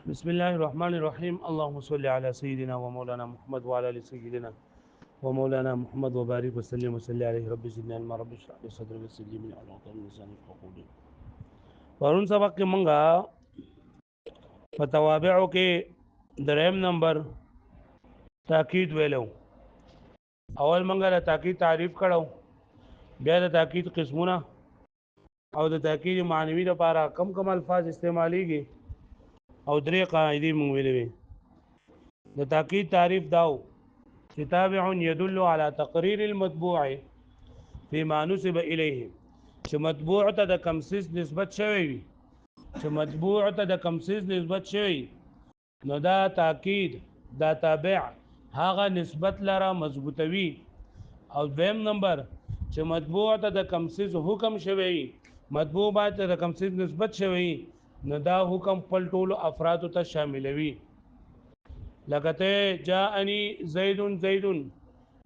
بسم الله الرحمن الرحيم اللهم صل على سيدنا ومولانا محمد وعلى ال سيدنا ومولانا محمد وبارك وسلم وسلم عليه رب زدنا علما رب اشرح لي صدري ويسر لي امري واحلل عقدة من لساني يفقهوا قولي. پرون سبق کې مونږه په توابعو کې دریم نمبر تاکید ویلو. اول مونږه د تاکید تعریف کړو، بیا د تاکید قسمونه او د تاکید معنوي لپاره کم الفاظ استعماليږي او درې قاعدې مونږ ویلې. د تاکید تعریف داو چې تابع يدل على تقرير المتبوع فيما نسب اليه، چې متبوع ته د کمسیس نسبت شوی وي، چې متبوع ته د کمسیس نسبت شوی نو دا تاکید دا تابع هغه نسبت لره مضبوطوي. او دویم نمبر چې متبوع ته د کمسیس حکم شوی، متبوع باندې د کمسیس نسبت شوی نو دا حکم خپل ټول افراد ته شاملوي. لکه ته جاءنی زیدون زیدون،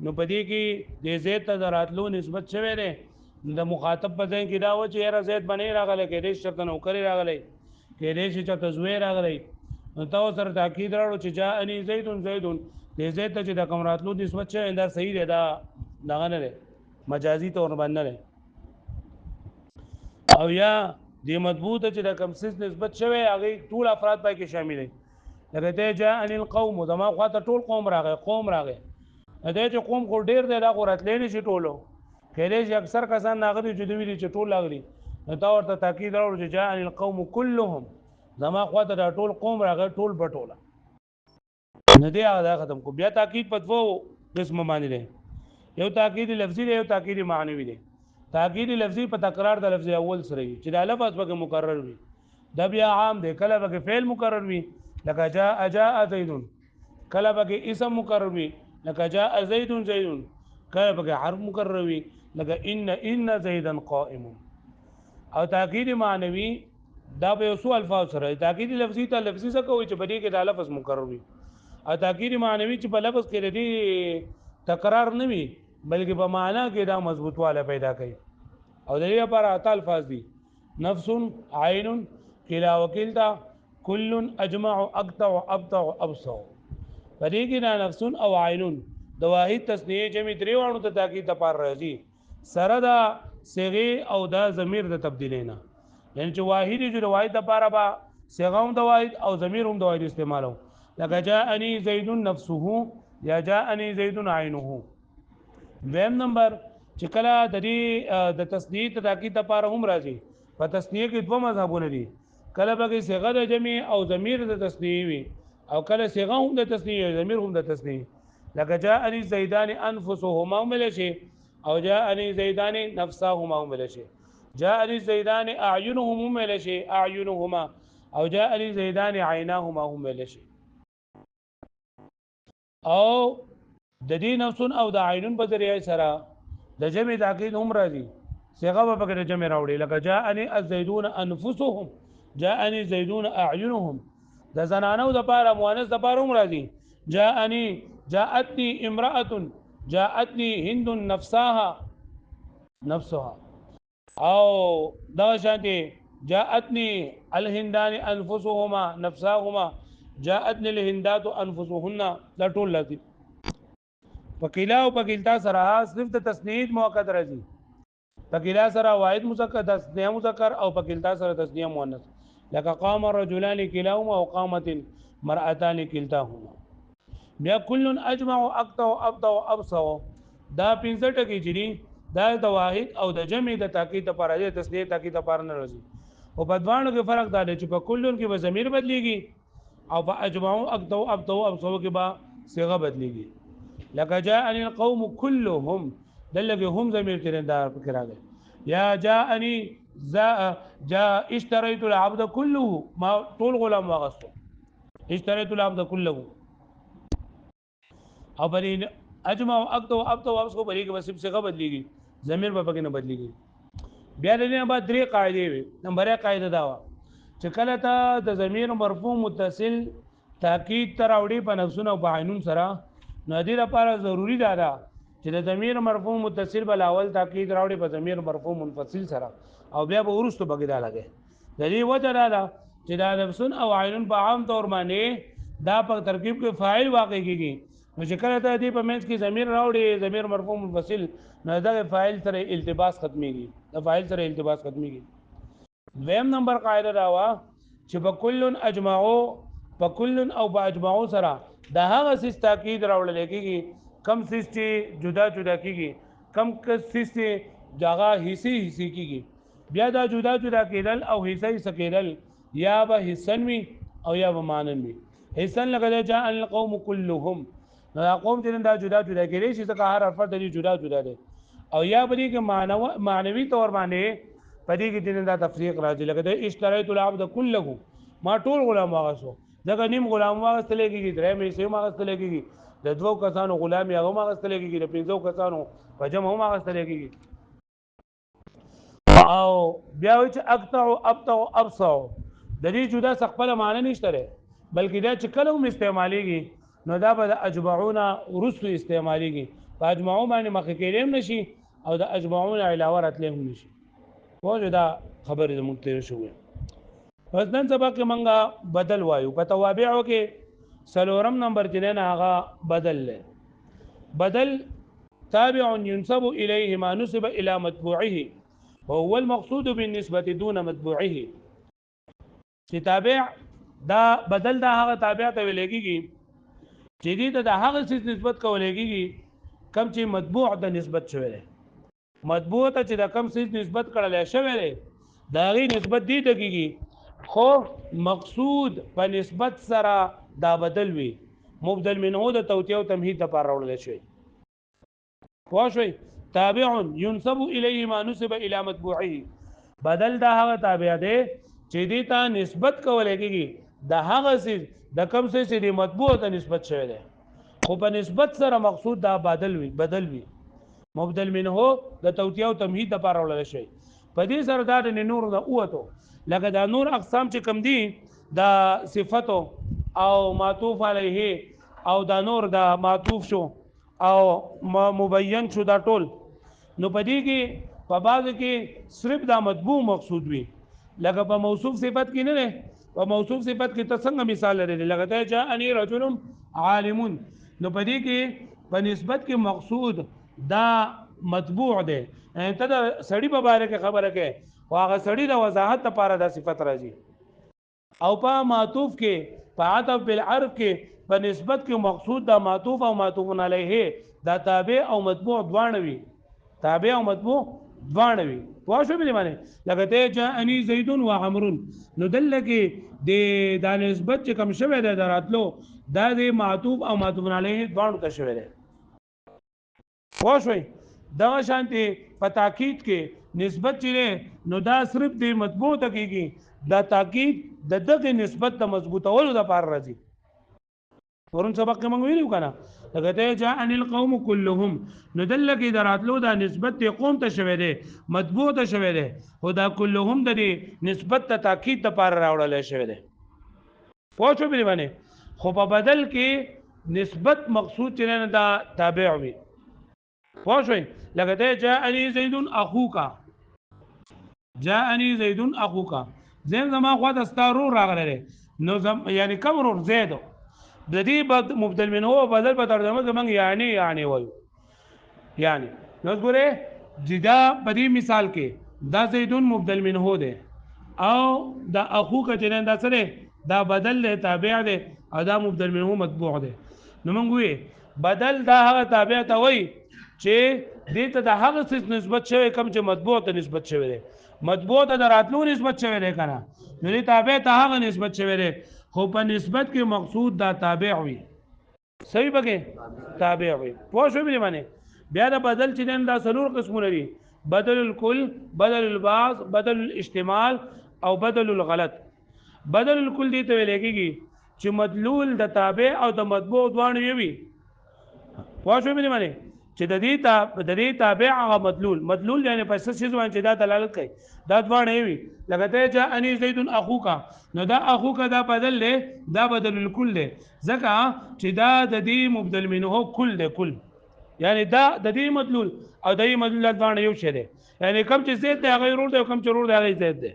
نو پدې کې د زید ته دراتلو نسبت شوی دی، د مخاطب په ځای کې دا و چې یاره زید باندې راغلی، کې دې شرط نوکری راغلی، کې دې چې چاته زوی راغلی، نو تاسو سره تاکید راوړو چې جاءنی زیدون زیدون، د زید ته چې د کوم راتلو نسبت شوی دا صحیح دی، دا دغه نه دی، مجازي تور باندې نه دی. او یا د مضبوط چې د کمسیس نسبت شوی هغه ټول افراد پای کې شامل دي. لکه ته جاءنی القوم، زما خواته ټول قوم راغی، قوم راغی، دا چې قوم خو ډیر دی دا خو راتلی نه شي ټولو، کېدای شي اکثر کسان راغلي چې دوی دي چې ټول راغلي، نو تا ورته تاکید راوړو چې جاءنی القوم كلهم، زما خواته دا ټول قوم راغی، ټول بټوله نه دی هغه ختم کو. بیا تاکید په دوو قسم باندې دی، یو تاکید لفظي دی، یو تاکید معنوي دی. تاکید لفظي په تکرار د لفظ اول سره وي چې دا لفظ به مکرر وي، دا بیا عام دی، کله به فعل مکرر وي لکه جاء جاء زید، کله به اسم مکرر وي لکه جاء زید زید، کله به حرف مکرر وي لکه ان زیدا قائم. او تاکید معنوي دا به اوسو الفاظ سره. تاکید لفظي ته لفظي څه کوي چې بدی کې دا لفظ مکرر وي، او تاکید معنوي چې په لفظ کې لري تکرار نه وي بلکې په معنا کې دا مضبوطواله پیدا کوي. او د دې لپاره اته الفاظ دي: نفس، عین، کلا وکلتا، کل، اجمع، اقطع، ابطع، ابصع. په دې کې دا نفس او عین د واحد تسنیه جمع درې وانو ته تاکید لپاره راځي، سره دا صيغه او دا ضمیر د تبدیلینا، یعنی چې واحد جو واحد لپاره با صيغه هم د واحد او ضمیر هم د واحد استعمالو، لکه جاءنی زید نفسه یا جاءنی زید عینه. دویم نمبر چې کله د دې د تسنیه ته تاکید لپاره هم راځي، په تسنیه کې دوه مذهبونه دي، کله به صيغه د جمع او ضمیر د تسنیه وي، او کله صيغه هم د تسنیه او ضمیر هم د تسنیه، لکه جاءنی زیدان انفسهما مل شي، او جاءنی زیدان نفسهما مل شي، جاءنی زیدان اعینهم مل شي اعینهما، او جاءنی زیدان عیناهما مل شي. او د دې نفسون او د عینون په ذریعه سره د جمع تاکید هم راځي، صيغه به پکې جمع راوړي، لکه جاءنی الزیدون انفسهم، جاءنی زیدون اعینهم. د زنانو د پاره مؤنث د پاره هم راځي، جاءنی جاءتنی امراه، جاءتنی هند نفسها نفسها. او دا شانتي جاءتني الهندان انفسهما نفسهما، جاءتني الهندات انفسهن، دا ټول لازم. فقیلا او فقیلتا سره صرف د تسنید موقت راځي، فقیلا سره واحد مذکر تسنیه مذکر او فقیلتا سره تسنیه مؤنث، لکه قام الرجلان كلاهما او قامت المرأتان كلتاهما. بیا کل اجمع اقطع ابطع ابصع، دا 65 ټکي جری دا د واحد او د جمع د تاکید لپاره د تسنیه تاکید لپاره نه راځي. او په دوانو کې فرق دا دی چې په کلن کې به ضمیر بدلیږي او په اجمع اقطع ابطع ابصع کې به صيغه بدلیږي، لکه جاءني القوم كلهم، دلته هم ضمیر تیرندار فکر راغی. یا جاءني جاء اشتريت العبد كله، ما طول غلام واغستو، اشتريت العبد كله. او بری اجمع اقطع ابطع ابصع بری کې بس صيغه بدلیږي، ضمیر به پکې نه بدلیږي. بیا د دې بعد درې قاعده وي. نمبر 1 قاعده دا و چې کله ته د ضمیر مرفوع متصل تاکید تر اوړي په نفسونو او په عینون سره، نو دې لپاره ضروری ده چې د ضمیر مرفوع متصل بل اول تاکید راوړي په ضمیر مرفوع منفصل سره، او بیا به ورستو بګی دا لګي. د دې وجه دا ده چې دا نفسن او عینن په عام طور باندې دا په ترکیب کې فاعل واقع کیږي نو چې کله ته دې په منځ کې ضمیر راوړي ضمیر مرفوع منفصل نو دا فاعل سره التباس ختميږي دا فاعل سره التباس ختميږي دویم نمبر قاعده دا وا چې په کلن اجمعو په کلن او په اجمعو سره دا هغه سیس تاکید راوړل کیږي کم سیس چې جدا جدا کیږي کم سیس چې جاغه حصي کیږي بیا دا جدا جدا کېدل او حصي کېدل یا به حسن وي او یا به مانن وي حسن لکه جاء القوم كلهم نو قوم چې دا جدا جدا کېږي چې څنګه هر حرف د جدا جدا دي او یا به کې معنوي تور باندې پدې کې دین دا تفریق راځي لکه د اشتریت العبد كله ما ټول غلام واغسو دغه نیم غلام واغستل کېږي درې مې سیم واغستل کېږي د دوو کسانو غلام یې هغه واغستل کېږي د پنځو کسانو په جمع هم واغستل کېږي او بیا چې اقطع ابطع ابصع د دې جدا خپل معنی نشته بلکې دا چې کله هم استعماليږي نو دا به د اجمعون رسو استعماليږي په اجمعون باندې مخکې کېدم نشي او د اجمعون علاوه راتلم نشي پوه دا خبرې زموږ تیر شوې پس نن سبا کې منګه بدل وایو په توابعو کې سلورم نمبر چې نه هغه بدل له بدل تابع ينسب اليه ما نسب الى متبوعه وهو المقصود بالنسبه دون متبوعه چې تابع دا بدل دا هغه تابع ته ویل کېږي چې دې ته د هغه څه نسبت کول کېږي کم چې متبوع د نسبت شوی دی مطبوع ته چې د کم څه نسبت کړل شوی دی دا غي نسبت دی ته کیږي خو مقصود په نسبت سره دا بدل وي مبدل منه د توتیه او تمهید لپاره راوړل شوی پوه شئ تابع ينسب الیه ما نسب الى متبوعه بدل دا هغه تابع دی چې دې ته نسبت کول کېږي د هغه څه د کم څه چې د مطبوع ته نسبت شوی دی خو په نسبت سره مقصود دا بدل وي مبدل منه د توتیه او تمهید لپاره وړل شي په دې سره دا د نور د اوته لکه دا نور اقسام چې کم دي دا صفاتو او معطوف علیه او دا نور دا معطوف شو او مبین شو دا ټول نو په دې کې په بعض کې صرف دا مطبوع مقصود وي لکه په موصوف صفت کې نه نه په موصوف صفت کې ته څنګه مثال لري لکه ته جاءني رجل عالم نو په دې کې په نسبت کې مقصود دا مطبوع دی ته د سړی په باره کې خبره کې او هغه سړی د وضاحت لپاره دا صفت راځي او په معطوف کې په عطف بالعرف کې په نسبت کې مقصود دا معطوف او معطوف علیه دا تابع او مطبوع دوانوي تابع او مطبوع دوانوي پوه شو به معنی لکه ته جاءني زید و عمرو نو دل کې د دا نسبت چې کم شوه د دراتلو دا د معطوف او معطوف علیه دوانو ته شوه دی پوه شو دا شانتي په تاکید کې نسبت چې نو دا صرف د مطبوع ته کېږي دا تاکید د دغه نسبت ته مضبوطولو د پار راځي ورن سبق کې موږ ویلو کنه لکه ته جاء ان القوم كلهم نو دل کې دراتلو دا نسبت ته قوم ته شوه دی مطبوع ته شوه دی او دا كلهم د نسبت ته تاکید ته پار راوړل شوه دی پوه شو به باندې خو په بدل کې نسبت مقصود چې نه دا تابع وي پوه شو لکه ته جاءني زید اخوک جاءني زید اخوک زين زما خو د ستارو راغله نو یعنی کوم ور زید د دې مبدل منه او بدل په ترجمه زمنګ یعنی وایو یعنی نو ګوره جدا په دې مثال کې دا زیدون مبدل منه ده او دا اخوک چې دا سره دا بدل له تابع ده او دا مبدل منه مطبوع ده نو موږ وی بدل دا هغه تابع ته وای چې دې ته د هغه څه نسبت شوی کم چې مطبوع ته نسبت شوی دی مطبوع ته دراتلو نسبت شوی دی کنه نو دې تابع ته هغه نسبت شوی دی خو په نسبت کې مقصود دا تابع وي صحیح بګه تابع وي پوه شو به معنی بیا دا بدل چې دا سلور قسمونه دي بدل الکل بدل البعض بدل الاشتمال او بدل الغلط بدل الکل دې ته ویل کېږي چې مدلول د تابع او د مطبوع دواړه وي پوه شو به معنی چې د دې تابع هغه مدلول یعنی په څه شی باندې دا دلالت کوي دا دواړه وي لکه ته چې اني زید اخوک نو دا اخوک دا بدل له دا بدل الکل له ځکه چې دا د دې مبدل منه کل ده کل یعنی دا د دې مدلول او د دې مدلول دواړه یو شی دي یعنی کوم چې زید دی هغه ورور دی کوم چې ورور دی هغه زید دی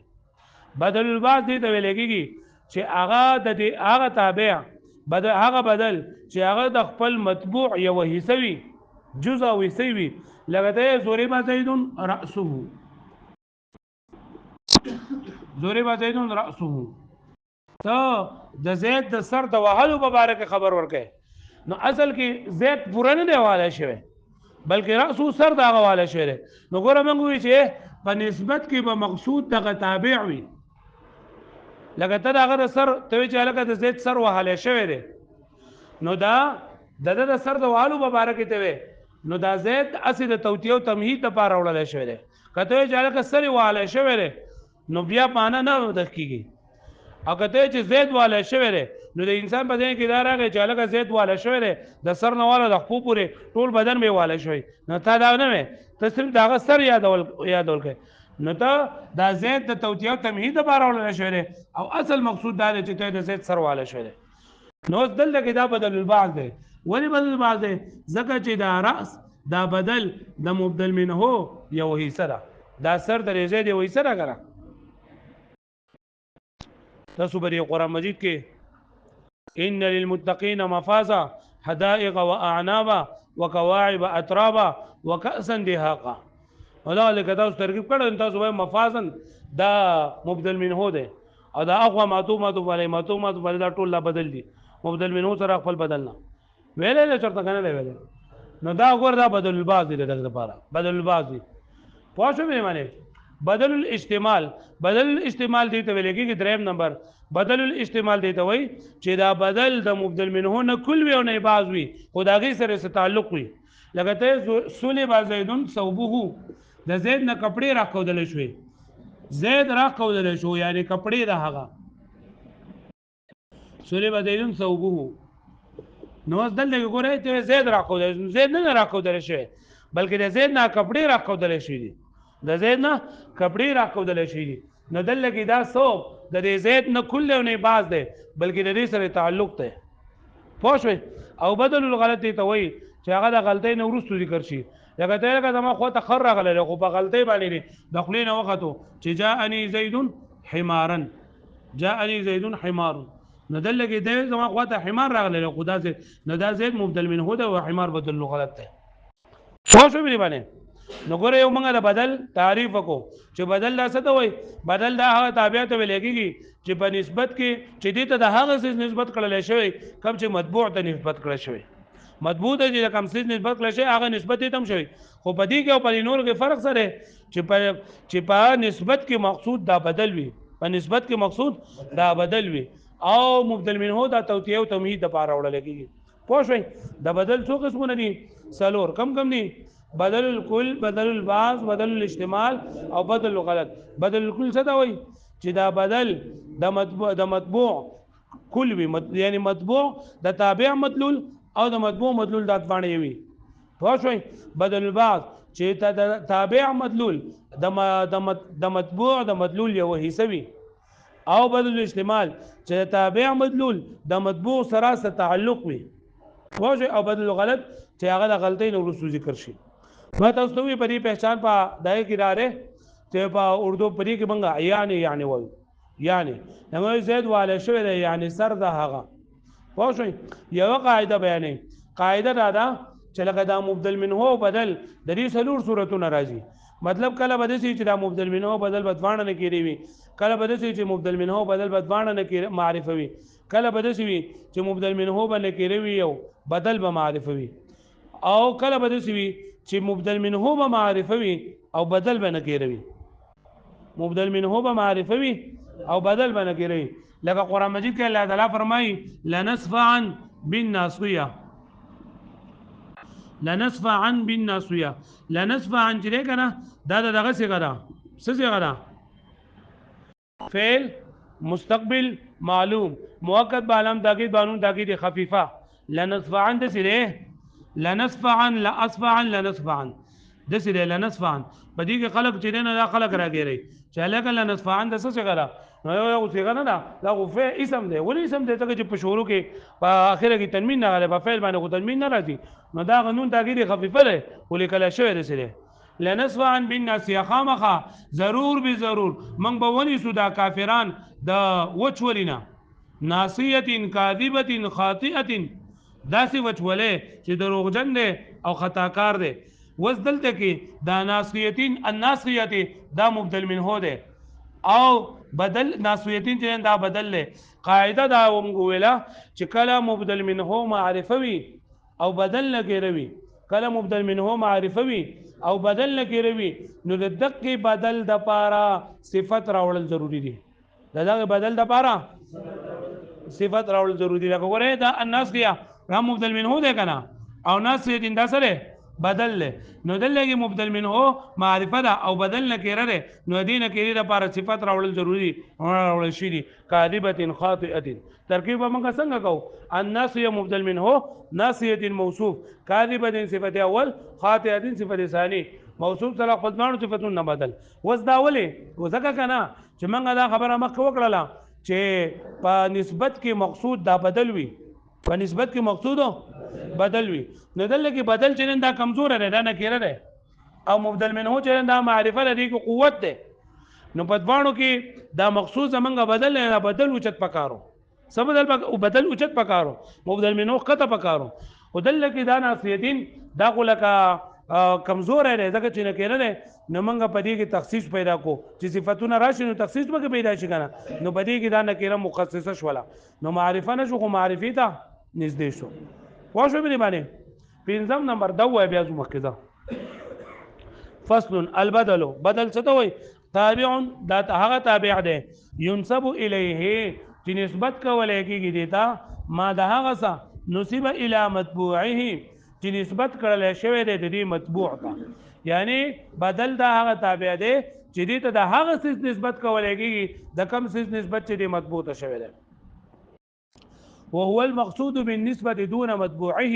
بدل البعض دې ته ویل کېږي چې هغه د دې هغه تابع بدل هغه بدل چې هغه د خپل مطبوع یو حصہ وي جزء او حصہ وي لکه ضرب زید رأسه ضرب زید رأسه ته د زید د سر د وهلو په باره کې خبر ورکړي نو اصل کې زید پوره نه دی حواله شوی بلکې رأسه سر د هغه حواله شوی نو ګوره موږ وایو چې په نسبت کې به مقصود دغه تابع وي لکه ته د هغه د سر ته وایي چې هلکه د زید سر وهلی شوی دی نو دا د سر د وهلو په باره کې ته وایي نو دا زید اصل د توطیه او تمهید دپاره وړلی شوی دی که ته وایي چې هلکه سر یې وهلی شوی دی نو بیا معنی نه ودق کېږي او که ته چې زید والی شوی دی نو د انسان په ذهن کې دا راغی چې هلکه زید والی شوی دی د سر نه واله د خپو پورې ټول بدن به یې والی شوی نو تا دا نه وی ته صرف د هغه سر یادول کوې نو ته دا زید د توطیه او تمهید دپاره وړلی شوی دی او اصل مقصود دا دی چې ته د زید سر والی شوی دی نو اوس دلته کې دا بدل البعض دی ولې بدل البعض دی ځکه چې دا رأس دا بدل د مبدل منه یو حصه ده دا سر د زید یو حصه ده که نه تاسو بری قرآن مجید کې ان للمتقین مفازا حدائق واعنابا وكواعب اترابا وكأسا دهاقا ولا لکه تاسو ترکیب کړل تاسو وای مفازن دا مبدل منه ده او دا اخوا معطوف علی دا ټول لا بدل دي مبدل منه سره خپل بدلنا ویلې چرته کنه ویلې نو دا ګور دا بدل البعض دې دغه لپاره بدل البعض پوه شو به معنی بدل الاستعمال دی ته ویل کېږي دریم نمبر بدل الاستعمال دی ته وایي چې دا بدل د مبدل منه نه کل وي او نه بعض وي خو د هغې سره څه تعلق وي لکه ته صلب زیدون ثوبه د زید نه کپړې راښودلی شوې زید راښودلی شو یعنې کپړې د هغه صلب زیدون ثوبه نو اوس دلته کې ګورئ ته زید راښودلی زید نه راښودلی شوی بلکې د زید نه کپړې راښودلی شوي دي د زید نه کپړې راښودلی شوي دي نو دلته کې دا ثوب د دې زید نه کل او نه بعض دی بلکې د دې سره تعلق دی پوه شوئ او بدل الغلط ته وایي چې هغه د غلطۍ نه وروستو ذکر شي لکه ته لکه زما خوا ته خر راغلی دی خو په غلطۍ باندې دی د خولې نه وختو چې جاءني زید حمارا جاءني زید حمار نو دلته کې دی زما خوا ته حمار راغلی دی خو دا زید نو دا زید مبدل منه ده او حمار بدل الغلط دی پوه شوئ بلې باندې نو ګوره یو موږ د بدل تعریف وکړو چې بدل دا څه ته وایي بدل دا هغه تابع ته ویل کېږي چې په نسبت کې چې دې ته د هغه څیز نسبت کړلی شوی کوم چې مطبوع ته نسبت کړی شوی مطبوع ته چې کوم څیز نسبت کړی شوی هغه نسبت یې هم شوی خو په دې کې او په نورو کې فرق سره چې په نسبت کې مقصود دا بدل وي په نسبت کې مقصود دا بدل وي او مبدل منه دا توطیه او تمهید دپاره وړل کېږي پوه شوئ د بدل څو قسمونه دي څلور کم دي بدل الکل بدل البعض بدل الاستعمال او بدل الغلط بدل الکل څه ته وایي چې دا بدل د مطبوع کل وي یعنی مطبوع د تابع مدلول او د مطبوع مدلول د اتباڼې وي پوه شوئ بدل البعض چې د تابع مدلول د مطبوع د مدلول یو حصه وي او بدل الاستعمال چې د تابع مدلول د مطبوع سره تعلق وي پوه شوئ او بدل الغلط چې هغه د غلطۍ نه وروستو ذکر شي ما تاسو ته په دې پہچان په دای کې داره چې په اردو په دې کې موږ یعنی وایو یعنی نو زید والا شوی دی یعنی سر د هغه پوه شئ یو قاعده بیانې قاعده دا ده چې لکه دا مبدل منه بدل د دې څلور صورتونه راځي مطلب کله به داسې چې دا مبدل منه بدل به دواړه نه کېدی وي کله به داسې چې مبدل منه بدل به دواړه نه معرفه وي کله به داسې وي چې مبدل منه به نه کېدی وي او بدل به معرفه وي او کله به داسې وي چې مبدل منه به معرفه وي او بدل به نه کېدی وي مبدل منه به معرفه وي او بدل به نه کېدی وي لکه قرآن مجید کې الله تعالی فرمایي لنصفعا بالناصیه لنصفعا بالناصیه لنصفعا چې دی که نه دا دغه صیغه ده څه صیغه ده فعل مستقبل معلوم مؤکد بعلم تاکید بانون تاکید خفیفه لنصفعا داسې دی لنصفعا لاصفعا لنصفعا داسې دی لنصفعا په دې کې خلک چې دی نه دا خلک راګیرئ چې هلکه لنصفعا د څه صیغه ده نو یو صیغه نه ده دا خو اسم دی ولې اسم دی ځکه چې په شروع کې په اخره کې تنوین نه راغلی په فعل باندې خو تنوین نه راځي نو دا قانون تاکید خفیفه دی خو لیکلی شوی داسې دی لنسفعا بالناصيه خامخه ضرور به ضرور من به ونیسو دا کافران د وچولینا ناصیه کاذبه خاطئه داسې وچولې چې دروغجن دی او خطاکار دی. وس دلته کې دا ناصیتین الناصیه دا مبدل منه دی او بدل ناصیتین چې دا بدل له قاعده دا ومغوله چې کله مبدل منه معرفه وي او بدل لګیروي کله مبدل منه معرفه وي او بدل لګیروي نو د دقه بدل د پاره صفت راوړل ضروری دي. دغه بدل د پاره صفت راوړل ضروری دي. لکه ګوره دا الناصیه را مبدل منه ده کنه او ناصیتین دا سره بدل له نو دلته مبدل منه معرفه ده او بدل نکره ده نو دې نکره لپاره صفت راوړل ضروری راوړل شي دي. کاذبه خاطئه ترکیب موږ څنګه کوو الناصیه مبدل منه ناصیه موصوف کاذبه صفت اول خاطئه صفت ثانی موصوف سره خپلوانو صفتون نه بدل. وس دا ولې وزکه کنه چې موږ دا خبره مخ وکړه چې په نسبت کې مقصود دا بدل وي په نسبت کې مقصود بدل وي نو دلته کې بدل چې دا کمزور دی دا نکره ده او مبدل منه چې دا معرفه لري کې قوت ده نو په دوانو کې دا مقصود زمونږ بدل نه بدل اوچت پکارو بدل اوچت پکارو مبدل منه قطه پکارو او دلته کې دا ناصیتین دا غلکه کمزور دی ځکه چې نکره ده نو موږ په دې کې تخصیص پیدا کو چې صفاتونه راشي نو تخصیص به پیدا شي کنه نو په دې کې دا نکره مخصصه شولا نو معرفه نشو خو معرفي ته نږدې شو. واښو به باندې پنځم نمبر دا وای بیا زو مخکې فصل البدل بدل څه ته وای تابع دا هغه تابع دی ينسب الیه چې نسبت کولای کېږي دیتا ما دا هغه څه نسب الی متبوعه چې نسبت کړل شوی دی د دې متبوع ته یعنی بدل دا هغه تابع دی چې دې ته د هغه څه نسبت کولای کېږي د کم څه نسبت چې د متبوع ته شوی دی. وهو المقصود بالنسبه دون متبوعه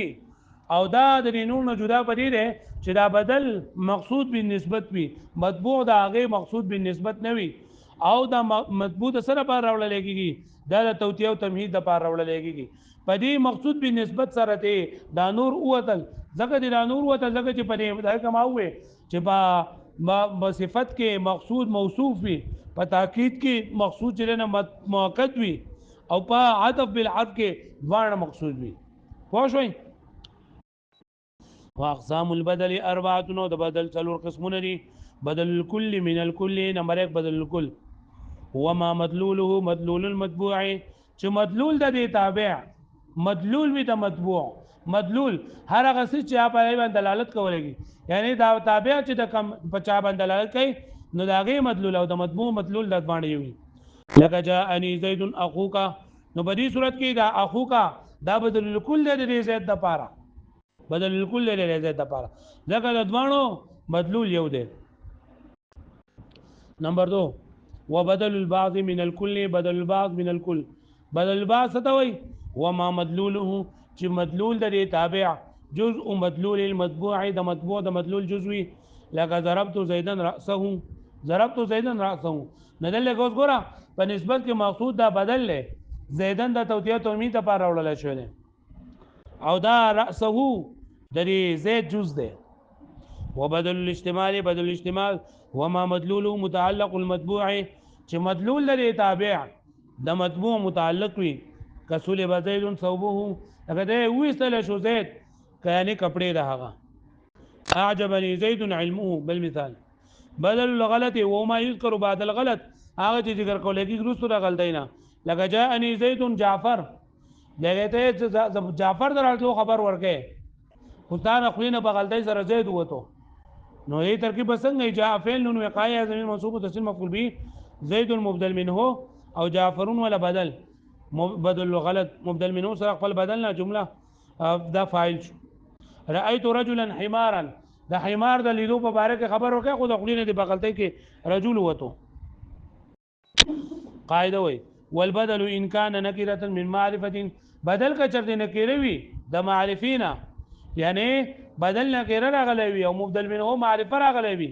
او دا د نور جدا پدې دی چې دا بدل مقصود بالنسبت وي متبوع دا هغه مقصود بالنسبت نه وي او دا متبوع سره پر راوړل کېږي دا د توتیه او تمهید د پر راوړل کېږي په دې مقصود بالنسبت سره ته دا نور اوتل ځکه دا نور اوتل ځکه چې په دې دا کوم وي چې په صفت کې مقصود موصوف وي په تاکید کې مقصود چې نه مؤکد وي او په عطف بالعطف کې دوه مقصود وي. پوه شئ. واقسام البدل اربعه نو د بدل څلور قسمونه دي. بدل الكل من الكل نمبر 1 بدل الكل هو ما مدلوله مدلول المتبوع چې مدلول د دې تابع مدلول وي د متبوع مدلول هر هغه څه چې په اړه دلالت کوي یعنی دا تابع چې د کم پچا باندې دلالت کوي نو دا غي مدلول او د متبوع مدلول د باندې وي. لکه جاءني زید اخوک نو په دې صورت کې دا اخوک دا بدل الكل د زید د پاره بدل الكل د زید د پاره ځکه د دوانو مدلول یو دی. نمبر 2 وبدل البعض من الكل بدل البعض من الكل بدل البعض ستوي وما مدلوله چې مدلول د تابع جزء مدلول المتبوع د متبوع د مدلول جزوي لکه ضربت زیدن راسه نه دلته کوس ګوره په نسبت کې مقصود دا بدل له زیدن د توتیه تومید ته پر راوړل شوی دی او دا راسه د زید جز دی. وبدل الاجتمال بدل الاجتمال وما مدلوله متعلق المتبوع چې مدلول لري تابع د متبوع متعلق وي کسول بزید صوبه اگر ده ویستل شو زید کانی کپڑے ده هغه اعجبني زید علمه بالمثال بدل الغلط وما يذكر بعد الغلط هغه چې ذکر کول کېږي رسو د غلطینا لکه جاءني زید جعفر لګیته جعفر درته خبر ورکه خدای خلینه په غلطی سره زید وته نو یې ترکیب څنګه جاء فعل نون وقایه زمين منصوب تصل مفعول به زید مبدل منه او جعفرون ولا بدل بدل غلط مبدل منه سره خپل بدلنا جمله دا فاعل شو. رايت رجلا حمارا دا حمار د لیدو په باره کې خبر ورکه خو د خلینه د بغلطی کې رجل وته. قاعده وي والبدل ان كان نكره من معرفه بدل کا چرته نکره وي د معرفینا یعنی بدل نکره راغلی وي او مبدل منه معرفه راغلی وي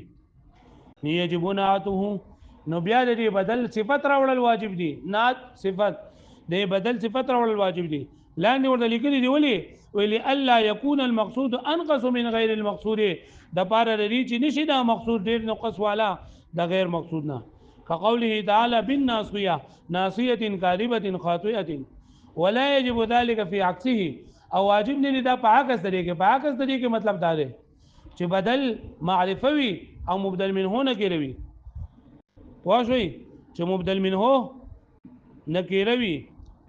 یجب نعته نو بیا د بدل صفت راوړل واجب دي نعت صفت د بدل صفت راوړل واجب دي لاندې ورته لیکلي دی ولي ویلي الا يكون المقصود انقص من غیر المقصود د پاره لري چې نشي دا مقصود ډیر نقص والا د غیر مقصود نه كقوله تعالى بالناصيه ناصيه كاذبه خاطئه ولا يجب ذلك في عكسه او واجب نه دا په عکس طریقې په عکس طریقې مطلب دا دی چې بدل معرفه وي او مبدل منه نه کېروي واښوي چې مبدل منه نکیره وي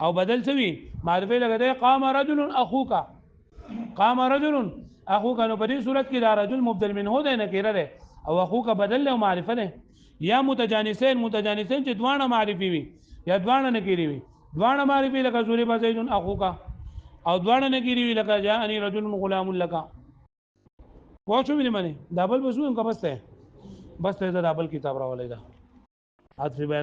او بدل سوي معرفه لګیدای قام رجل اخوک قام رجل اخوک نو په دې صورت کې دا رجل مبدل منه ده نکیره ده او اخوک بدل له معرفه ده یا متجانسین چې دوانه معرفي وي یا دوانه نکیری وي دوانه معرفي لکه زوري بزید اخوک او دوانه نکیری وي لکه جاءني رجل غلام لك واښو مې منه دابل بسو هم کا بس ته دا دابل کتاب راولې ده عطف بیان